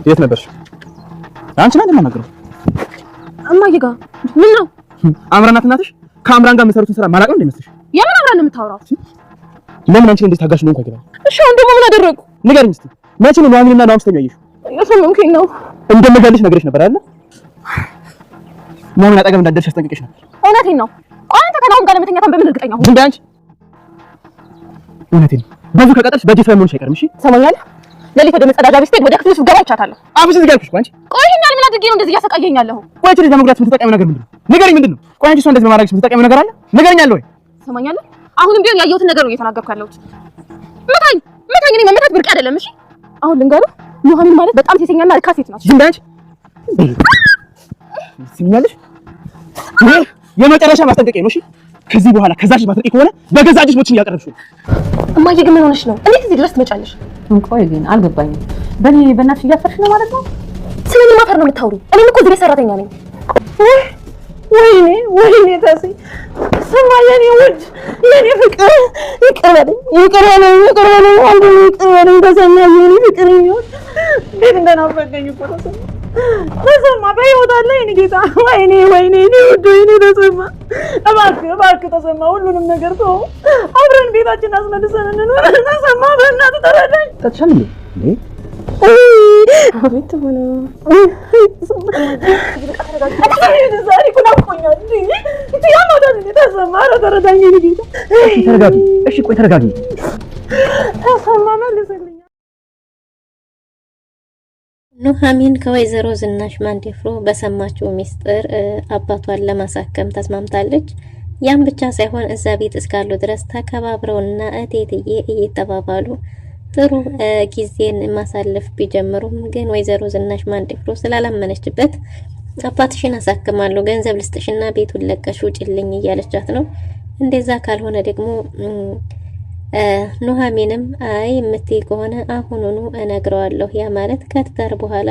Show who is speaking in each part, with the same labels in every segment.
Speaker 1: የት ነበርሽ? አንቺ ናት የማናግረው?
Speaker 2: እማዬ ጋር ምን ነው?
Speaker 1: አምራን ናት እናትሽ? ከአምራን ጋር የምትሰሩትን ስራ ማላውቀው እንደምትመስልሽ?
Speaker 2: የምን አምራን ነው የምታወራው?
Speaker 1: ለምን አንቺ እንደዚህ ታጋሽ ነው እንኳን?
Speaker 2: እሺ አሁን ደግሞ ምን አደረጉ?
Speaker 1: ንገሪኝ እስኪ። መቼ ነው ኑሐሚንና ናሆም ስተኛየሽ?
Speaker 2: የሰማሁኝ ነው።
Speaker 1: እንደምገልሽ ነግሬሽ ነበር አይደል? ኑሐሚን አጠገብ እንዳደርሽ አስጠንቅቄሽ ነበር።
Speaker 2: እውነቴን ነው። ቆይ አንተ ከናሆም ጋር ለመተኛት በምን እርግጠኛ ሆንክ?
Speaker 1: ዝም በይ አንቺ። እውነቴን ነው። በዚህ ከቀጠልሽ በእጅ ስለምሆንሽ አይቀርም። እሺ
Speaker 2: ሰማኛለህ? ለሊት ወደ መጸዳጃ ቤት ስትሄድ ወደ ክፍልሽ ገባ ይቻታለሁ።
Speaker 1: አብሽ እዚህ ጋር አልኩሽ እኮ አንቺ።
Speaker 2: ቆይ ይሄን ያህል ምን አድርጌ ነው እንደዚህ እያሰቃየኝ ያለኸው?
Speaker 1: ቆይ አንቺ ለመጉዳት የምትጠቀሚው ነገር ምንድን ነው? ንገሪኝ፣ ምንድን ነው? ቆይ አንቺ እሷ እንደዚህ በማድረግሽ የምትጠቀሚው ነገር አለ? ንገሪኝ አለ ወይ?
Speaker 2: ሰማኛለህ? አሁንም ቢሆን ያየሁትን ነገር ነው እየተናገርኩ ያለሁት። ምታኝ ምታኝ። እኔ መመታት ብርቅ አይደለም። እሺ አሁን ልንገርህ፣ ኑሐሚን ማለት በጣም ሴሰኛና ርካሽ ሴት ናት።
Speaker 1: ዝም በይ አንቺ። ሲኛለሽ የመጨረሻ ማስጠንቀቂያ ነው። እሺ ከዚህ በኋላ ከዛሽ ባትርቂ ከሆነ በገዛ እጅሽ ሞትሽን እያቀረብሽ ነው።
Speaker 2: እማዬ ግን ምን ሆነሽ ነው? እንዴት እዚህ ድረስ ትመጫለሽ?
Speaker 3: ቆይ ግን አልገባኝም። በእናትሽ እያፈርሽ ነው ማለት ነው?
Speaker 2: ስለኔ ማፈር ነው የምታወሪው? እኔም እኮ እዚህ ቤት ሰራተኛ ነኝ። ወይኔ ተሲ ስማ፣ የኔ ውድ የኔ ፍቅር ይቅር በለኝ ተሰማ፣ የኔ ፍቅር ይሁን። እንዴት እንደናፈቀኝ እኮ ተሰማ በህይወት አለ የኔ ጌታ። ወይኔ የኔ ውድ ወይኔ ተሰማ፣ እባክህ ተሰማ፣ ሁሉንም ነገር ተው፣ አብረን ቤታችን አስመልሰን እንኖር። ተሰማ በእናትህ ተረዳኝ።
Speaker 1: ተቻለ እንዴ?
Speaker 2: አቤት ሆነ ዛሬ እኮ ናፍቆኛል። ተሰማ ተረዳኝ የኔ ጌታ።
Speaker 1: እሺ ተረጋጊ። እሺ ቆይ ተረጋጊ።
Speaker 2: ተሰማ መልስልኝ።
Speaker 4: ኑሐሚን ከወይዘሮ ዝናሽ ማንዴፍሮ በሰማችው ሚስጥር አባቷን ለማሳከም ተስማምታለች። ያም ብቻ ሳይሆን እዛ ቤት እስካሉ ድረስ ተከባብረውና እቴትዬ እየተባባሉ ጥሩ ጊዜን ማሳለፍ ቢጀምሩም ግን ወይዘሮ ዝናሽ ማንዴፍሮ ስላላመነችበት አባትሽን አሳክማለሁ፣ ገንዘብ ልስጥሽና ቤቱን ለቀሽ ውጭልኝ እያለቻት ነው። እንደዛ ካልሆነ ደግሞ ኑሐሚንም አይ የምትይ ከሆነ አሁኑኑ እነግረዋለሁ። ያ ማለት ከትዳር በኋላ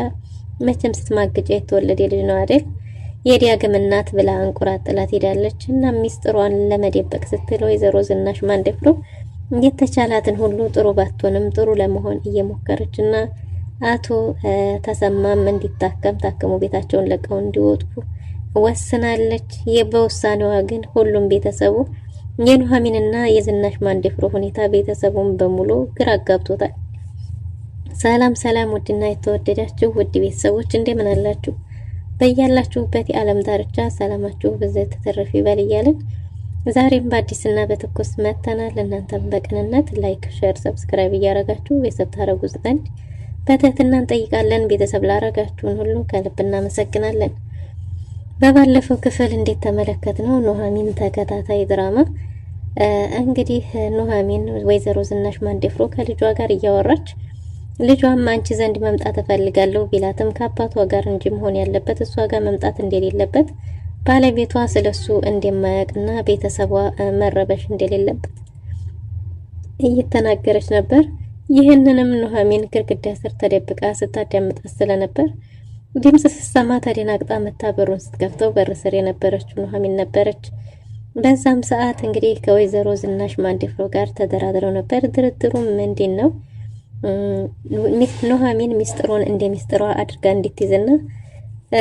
Speaker 4: መቼም ስትማግጫ የተወለደ ልጅ ነው አይደል? የዲያግም እናት ብላ አንቁራጥላት ሄዳለች። እና ሚስጥሯን ለመደበቅ ስትል ወይዘሮ ዝናሽ ማንዴፍሮ የተቻላትን ሁሉ ጥሩ ባትሆንም ጥሩ ለመሆን እየሞከረች እና አቶ ተሰማም እንዲታከም ታከሙ ቤታቸውን ለቀው እንዲወጡ ወስናለች። በውሳኔዋ ግን ሁሉም ቤተሰቡ የኑሐሚንና የዝናሽ ማንዴፍሮ ሁኔታ ቤተሰቡን በሙሉ ግራ አጋብቶታል። ሰላም ውድና የተወደዳችሁ ውድ ቤተሰቦች እንደምን አላችሁ? በያላችሁበት የዓለም ዳርቻ ሰላማችሁ ብዝት ተተረፍ ይበል እያልን ዛሬም በአዲስና በትኩስ መተናል። እናንተም በቅንነት ላይክ፣ ሼር፣ ሰብስክራይብ እያረጋችሁ ቤተሰብ ታረጉ ዘንድ በትህትና እንጠይቃለን። ቤተሰብ ላረጋችሁን ሁሉ ከልብ እናመሰግናለን። በባለፈው ክፍል እንዴት ተመለከትነው ኑሐሚን ተከታታይ ድራማ እንግዲህ ኑሐሚን ወይዘሮ ዝናሽ ማንዴፍሮ ከልጇ ጋር እያወራች ልጇም አንቺ ዘንድ መምጣት እፈልጋለሁ ቢላትም ከአባቷ ጋር እንጂ መሆን ያለበት እሷ ጋር መምጣት እንደሌለበት ባለቤቷ ስለሱ እንደማያውቅና ቤተሰቧ መረበሽ እንደሌለበት እየተናገረች ነበር። ይህንንም ኑሐሚን ግድግዳ ስር ተደብቃ ስታዳምጣት ስለነበር ድምጽ ስትሰማ ተደናግጣ መታ በሩን ስትከፍተው በር ስር የነበረችው ኑሐሚን ነበረች። በዛም ሰዓት እንግዲህ ከወይዘሮ ዝናሽ ማንዴፍሮ ጋር ተደራድረው ነበር። ድርድሩ ምንድን ነው? ኑሐሚን ሚስጥሩን ሚስጥሯ አድርጋ እንድትይዝና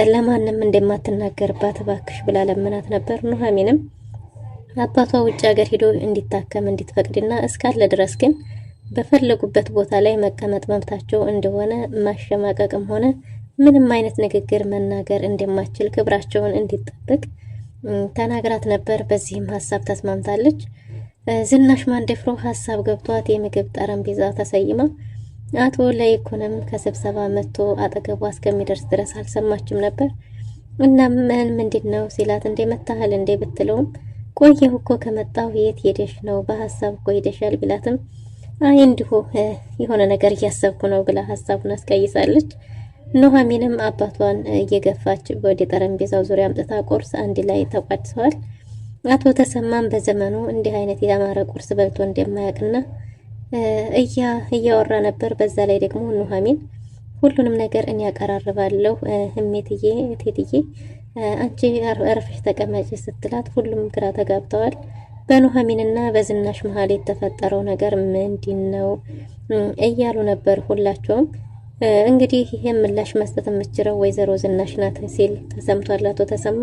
Speaker 4: ለማንም እንደማትናገርባት እባክሽ ብላ ለምናት ነበር። ኑሐሚንም አባቷ ውጭ ሀገር ሄዶ እንዲታከም እንድትፈቅድና እስካለ ድረስ ግን በፈለጉበት ቦታ ላይ መቀመጥ መብታቸው እንደሆነ ማሸማቀቅም ሆነ ምንም አይነት ንግግር መናገር እንደማትችል ክብራቸውን እንዲጠብቅ ተናግራት ነበር። በዚህም ሀሳብ ተስማምታለች። ዝናሽ ማንዴፍሮ ሀሳብ ገብቷት የምግብ ጠረጴዛ ተሰይማ አቶ ለይኩንም ከስብሰባ መጥቶ አጠገቧ እስከሚደርስ ድረስ አልሰማችም ነበር። እና ምንድነው ሲላት እንደመታህል እንደ ብትለውም ቆየሁ እኮ ከመጣሁ የት ሄደሽ ነው? በሀሳብ እኮ ሄደሻል ቢላትም አይ እንዲሁ የሆነ ነገር እያሰብኩ ነው ብላ ሀሳቡን አስቀይሳለች። ኑሐሚንም አባቷን እየገፋች ወደ ጠረጴዛው ዙሪያ አምጥታ ቁርስ አንድ ላይ ተቋድሰዋል። አቶ ተሰማም በዘመኑ እንዲህ አይነት ያማረ ቁርስ በልቶ እንደማያውቅና እያወራ ነበር። በዛ ላይ ደግሞ ኑሐሚን ሁሉንም ነገር እኔ ያቀራርባለሁ እቴትዬ አንቺ አርፈሽ ተቀመጪ ስትላት ሁሉም ግራ ተጋብተዋል። በኑሐሚንና በዝናሽ መሀል የተፈጠረው ነገር ምንድነው እያሉ ነበር ሁላቸውም። እንግዲህ ይሄን ምላሽ መስጠት የምትችለው ወይዘሮ ዝናሽ ናት ሲል ተሰምቷል አቶ ተሰማ።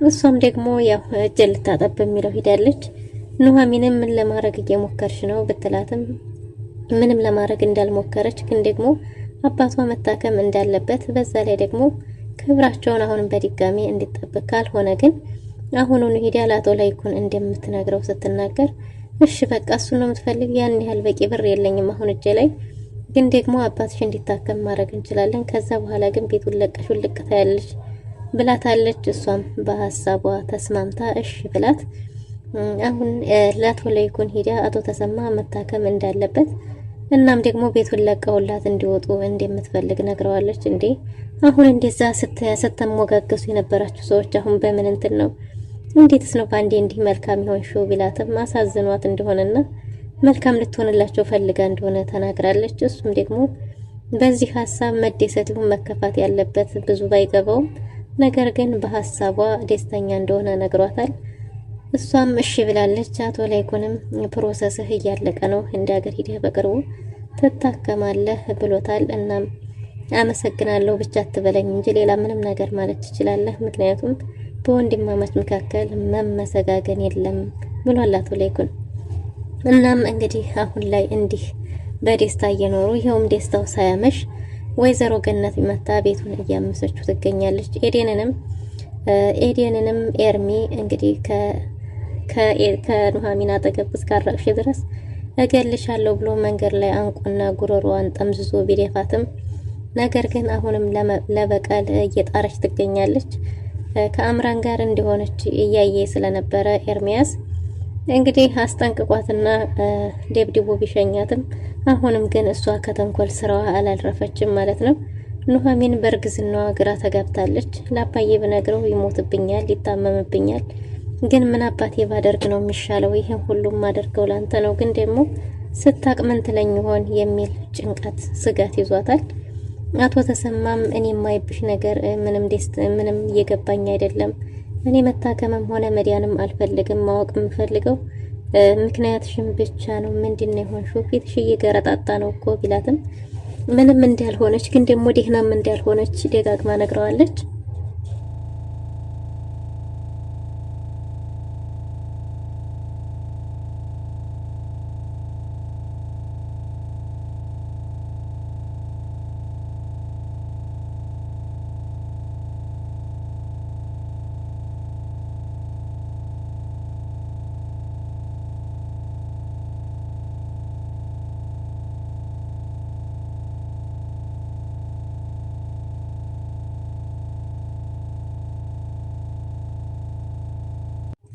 Speaker 4: እሷም ደግሞ ያው እጅ ልታጠብ በሚለው ሄዳለች። ኑሐሚንም ምን ለማድረግ እየሞከርሽ ነው ብትላትም ምንም ለማድረግ እንዳልሞከረች ግን ደግሞ አባቷ መታከም እንዳለበት በዛ ላይ ደግሞ ክብራቸውን አሁንም በድጋሚ እንዲጠብቅ ካልሆነ ግን አሁኑን ሄዳ ለአቶ ላይኩን እንደምትነግረው ስትናገር እሺ በቃ እሱ ነው የምትፈልግ ያን ያህል በቂ ብር የለኝም አሁን እጄ ላይ ግን ደግሞ አባትሽ እንዲታከም ማድረግ እንችላለን ከዛ በኋላ ግን ቤቱን ለቀሽ ውልቅ ታያለሽ ብላታለች። እሷም በሐሳቧ ተስማምታ እሺ ብላት አሁን ለአቶ ላይኩን ሄዳ አቶ ተሰማ መታከም እንዳለበት እናም ደግሞ ቤቱን ለቀውላት እንዲወጡ እንደምትፈልግ ነግረዋለች። እንዴ አሁን እንደዛ ስትሞጋገሱ የነበራችሁ ሰዎች አሁን በምን እንትን ነው እንዴትስ ነው ባንዴ እንዲህ መልካም ይሆንሽው ቢላትም ማሳዝኗት እንደሆነና መልካም ልትሆንላቸው ፈልጋ እንደሆነ ተናግራለች። እሱም ደግሞ በዚህ ሐሳብ መደሰት ይሁን መከፋት ያለበት ብዙ ባይገባውም ነገር ግን በሐሳቧ ደስተኛ እንደሆነ ነግሯታል። እሷም እሺ ብላለች። አቶ ላይኩንም ፕሮሰስህ እያለቀ ነው እንደ ሀገር ሄደህ በቅርቡ ትታከማለህ ብሎታል። እናም አመሰግናለሁ ብቻ አትበለኝ እንጂ ሌላ ምንም ነገር ማለት ትችላለህ፣ ምክንያቱም በወንድማማች መካከል መመሰጋገን የለም ብሏል አቶ ላይኩን። እናም እንግዲህ አሁን ላይ እንዲህ በደስታ እየኖሩ ይኸውም ደስታው ሳያመሽ ወይዘሮ ገነት መታ ቤቱን እያመሰችው ትገኛለች። ኤዴንንም ኤርሚ እንግዲህ ከኑሐሚን አጠገብ እስካራቅሽ ድረስ እገልሻለሁ ብሎ መንገድ ላይ አንቆና ጉሮሮዋን ጠምዝዞ ቢደፋትም ነገር ግን አሁንም ለበቀል እየጣረች ትገኛለች። ከአምራን ጋር እንደሆነች እያየ ስለነበረ ኤርሚያስ እንግዲህ አስጠንቅቋትና ደብድቦ ቢሸኛትም አሁንም ግን እሷ ከተንኮል ስራዋ አላልረፈችም ማለት ነው። ኑሐሚን በእርግዝናዋ ግራ ተጋብታለች። ለአባዬ ብነግረው ይሞትብኛል፣ ይታመምብኛል፣ ግን ምን አባቴ ባደርግ ነው የሚሻለው? ይሄን ሁሉም ማደርገው ላንተ ነው፣ ግን ደግሞ ስታቅ ምን ትለኝ ይሆን የሚል ጭንቀት ስጋት ይዟታል። አቶ ተሰማም እኔ የማይብሽ ነገር ምንም እየገባኝ አይደለም። እኔ መታከምም ሆነ መዲያንም አልፈልግም። ማወቅ የምፈልገው ምክንያትሽን ብቻ ነው። ምንድነው የሆንሽው? ፊትሽ እየገረጣጣ ነው እኮ ቢላትም ምንም እንዳልሆነች ግን ደግሞ ደህናም እንዳልሆነች ደጋግማ ነግረዋለች።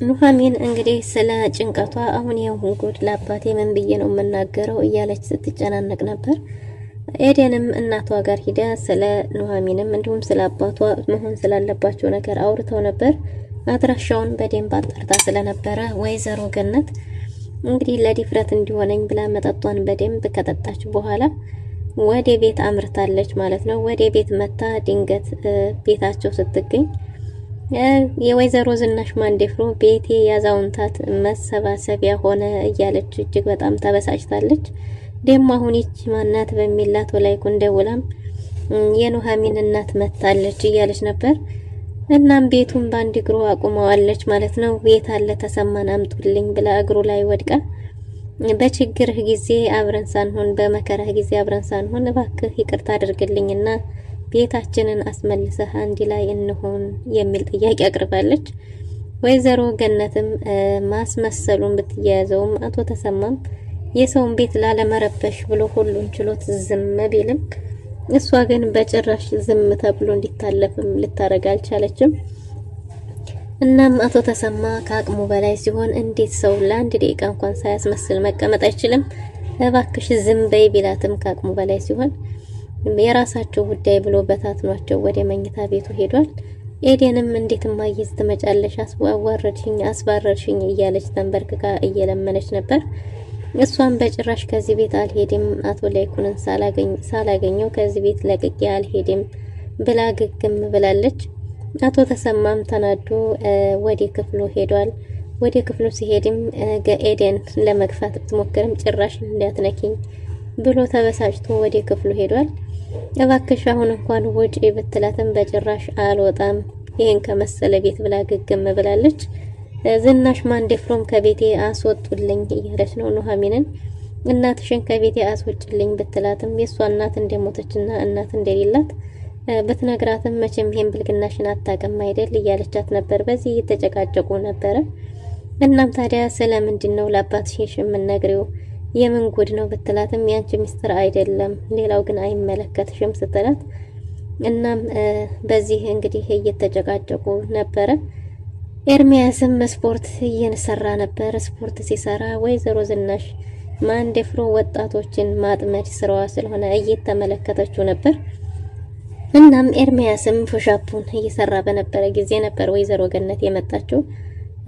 Speaker 4: ኑሐሚን እንግዲህ ስለ ጭንቀቷ አሁን የሁን ጉድ ለአባቴ ምን ብዬ ነው የምናገረው እያለች ስትጨናነቅ ነበር። ኤደንም እናቷ ጋር ሂዳ ስለ ኑሐሚንም እንዲሁም ስለ አባቷ መሆን ስላለባቸው ነገር አውርተው ነበር። አድራሻውን በደንብ አጣርታ ስለነበረ ወይዘሮ ገነት እንግዲህ ለዲፍረት እንዲሆነኝ ብላ መጠጧን በደንብ ከጠጣች በኋላ ወደ ቤት አምርታለች ማለት ነው። ወደ ቤት መታ ድንገት ቤታቸው ስትገኝ የወይዘሮ ዝናሽ ማንደፍሮ ቤቴ ያዛውንታት መሰባሰቢያ ሆነ እያለች እጅግ በጣም ተበሳጭታለች። ደሞ አሁን ይቺ ማናት በሚላት ወላይ ኮንደውላም የኑሐሚን እናት መታለች እያለች ነበር። እናም ቤቱን ባንድ እግሩ አቁመዋለች ማለት ነው። ቤት አለ ተሰማን አምጡልኝ ብላ እግሩ ላይ ወድቃ በችግርህ ጊዜ አብረን ሳንሆን በመከራህ ጊዜ አብረን ሳንሆን እባክህ ይቅርታ አድርግልኝና ቤታችንን አስመልሰህ አንዲ ላይ እንሆን የሚል ጥያቄ አቅርባለች። ወይዘሮ ገነትም ማስመሰሉን ብትያያዘውም አቶ ተሰማም የሰውን ቤት ላለመረበሽ ብሎ ሁሉን ችሎት ዝም ቢልም እሷ ግን በጭራሽ ዝም ተብሎ እንዲታለፍም ልታረጋ አልቻለችም። እናም አቶ ተሰማ ከአቅሙ በላይ ሲሆን እንዴት ሰው ለአንድ ደቂቃ እንኳን ሳያስመስል መቀመጥ አይችልም? እባክሽ ዝም በይ ቢላትም ከአቅሙ በላይ ሲሆን የራሳቸው ጉዳይ ብሎ በታትኗቸው ወደ መኝታ ቤቱ ሄዷል። ኤደንም እንዴት ማይዝ ትመጫለሽ? አስባረርሽኝ እያለች ተንበርክካ እየለመነች ነበር። እሷም በጭራሽ ከዚህ ቤት አልሄድም፣ አቶ ላይኩንን ሳላገኘው ከዚህ ቤት ለቅቄ አልሄድም ብላ ግግም ብላለች። አቶ ተሰማም ተናዶ ወደ ክፍሉ ሄዷል። ወደ ክፍሉ ሲሄድም ኤደን ለመግፋት ብትሞክርም ጭራሽ እንዳትነኪኝ ብሎ ተበሳጭቶ ወደ ክፍሉ ሄዷል። እባክሽ አሁን እንኳን ውጪ ብትላትም በጭራሽ አልወጣም ይሄን ከመሰለ ቤት ብላ ግግም ብላለች። ዝናሽ ማንዴፍሮም ከቤቴ አስወጡልኝ እያለች ነው ኑሐሚንን። እናትሽን ከቤቴ አስወጭልኝ ብትላትም የሷ እናት እንደሞተችና እናት እንደሌላት በትነግራትም መቼም ይሄን ብልግናሽን አታውቅም አይደል እያለቻት ነበር። በዚህ እየተጨቃጨቁ ነበረ። እናም ታዲያ ስለምንድን ነው ለአባትሽ የምንነግሪው የምን ጉድ ነው ብትላትም ያንቺ ሚስጥር አይደለም ሌላው ግን አይመለከትሽም ስትላት፣ እናም በዚህ እንግዲህ እየተጨቃጨቁ ነበረ። ኤርሚያስም ስፖርት እየሰራ ነበር። ስፖርት ሲሰራ ወይዘሮ ዝናሽ ማንዴፍሮ ወጣቶችን ማጥመድ ስራዋ ስለሆነ እየተመለከተችው ነበር። እናም ኤርሚያስም ፑሻፑን እየሰራ በነበረ ጊዜ ነበር ወይዘሮ ገነት የመጣችው።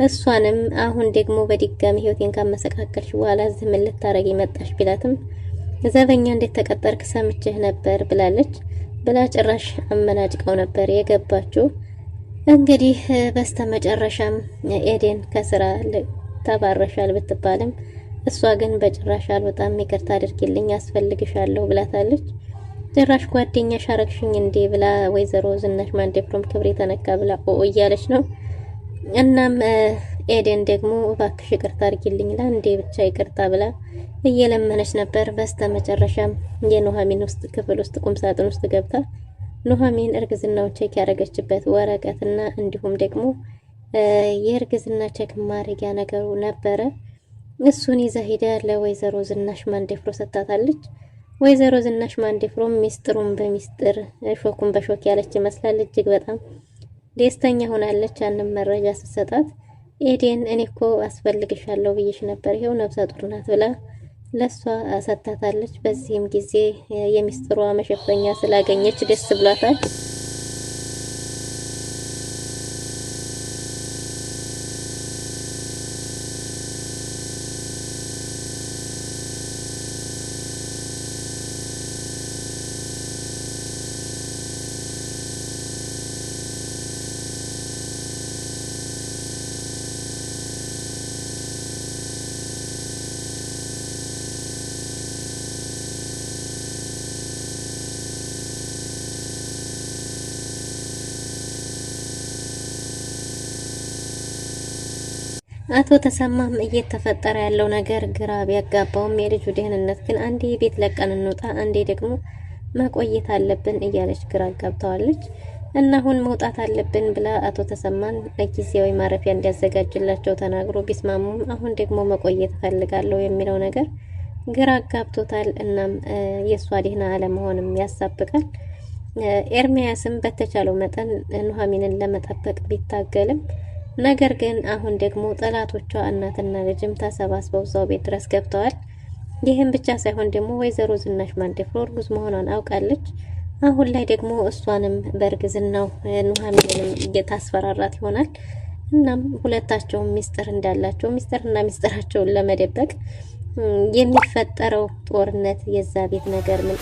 Speaker 4: እሷንም አሁን ደግሞ በድጋሚ ህይወቴን ካመሰቃቀልሽ በኋላ ዝም ልታረጊ መጣሽ ቢላትም ዘበኛ እንዴት ተቀጠርክ ሰምቼህ ነበር ብላለች ብላ ጭራሽ አመናጭቀው ነበር የገባችው። እንግዲህ በስተመጨረሻም ኤደን ከስራ ተባረሻል ብትባልም እሷ ግን በጭራሽ አልወጣም ይቅርታ አድርጊልኝ ያስፈልግሻለሁ ብላታለች። ጭራሽ ጓደኛሽ አረግሽኝ እንዴ ብላ ወይዘሮ ዝናሽ ማንዴፍሮም ክብሬ ተነካ ብላ እያለች ነው። እናም ኤደን ደግሞ እባክሽ ይቅርታ አድርጊልኝ ለአንዴ ብቻ ይቅርታ ብላ እየለመነች ነበር። በስተመጨረሻም የኑሐሚን ውስጥ ክፍል ውስጥ ቁም ሳጥን ውስጥ ገብታ ኑሐሚን እርግዝናውን ቼክ ያደረገችበት ወረቀትና እንዲሁም ደግሞ የእርግዝና ቼክ ማድረጊያ ነገሩ ነበረ። እሱን ይዛ ሄዳ ለወይዘሮ ዝናሽ ማንዴፍሮ ሰጣታለች። ወይዘሮ ዝናሽ ማንዴፍሮ ሚስጥሩን በሚስጥር ሾኩን በሾክ ያለች ይመስላል። እጅግ በጣም ደስተኛ ሆናለች። አንንም መረጃ ስትሰጣት ኤደን እኔ እኮ አስፈልግሻለሁ ብዬሽ ነበር ይሄው ነፍሰ ጡር ናት ብላ ለሷ ሰጣታለች። በዚህም ጊዜ የሚስጥሯ መሸፈኛ ስላገኘች ደስ ብሏታል። አቶ ተሰማም እየተፈጠረ ያለው ነገር ግራ ቢያጋባውም የልጁ ደህንነት ግን አንዴ ቤት ለቀን እንውጣ አንዴ ደግሞ መቆየት አለብን እያለች ግራ አጋብታዋለች። እና አሁን መውጣት አለብን ብላ አቶ ተሰማን ለጊዜያዊ ማረፊያ እንዲያዘጋጅላቸው ተናግሮ ቢስማሙም አሁን ደግሞ መቆየት ፈልጋለሁ የሚለው ነገር ግራ አጋብቶታል። እናም የሷ ደህና አለመሆንም ያሳብቃል። ኤርሚያስም በተቻለው መጠን ኑሐሚንን ለመጠበቅ ቢታገልም ነገር ግን አሁን ደግሞ ጠላቶቿ እናትና ልጅም ተሰባስበው እዛው ቤት ድረስ ገብተዋል። ይህም ብቻ ሳይሆን ደግሞ ወይዘሮ ዝናሽ ማንዴፍሮ እርጉዝ መሆኗን አውቃለች። አሁን ላይ ደግሞ እሷንም በእርግዝናው ኑሐሚንንም እየታስፈራራት ይሆናል። እናም ሁለታቸውም ሚስጥር እንዳላቸው ሚስጥርና ሚስጥራቸውን ለመደበቅ የሚፈጠረው ጦርነት የዛ ቤት ነገር ምን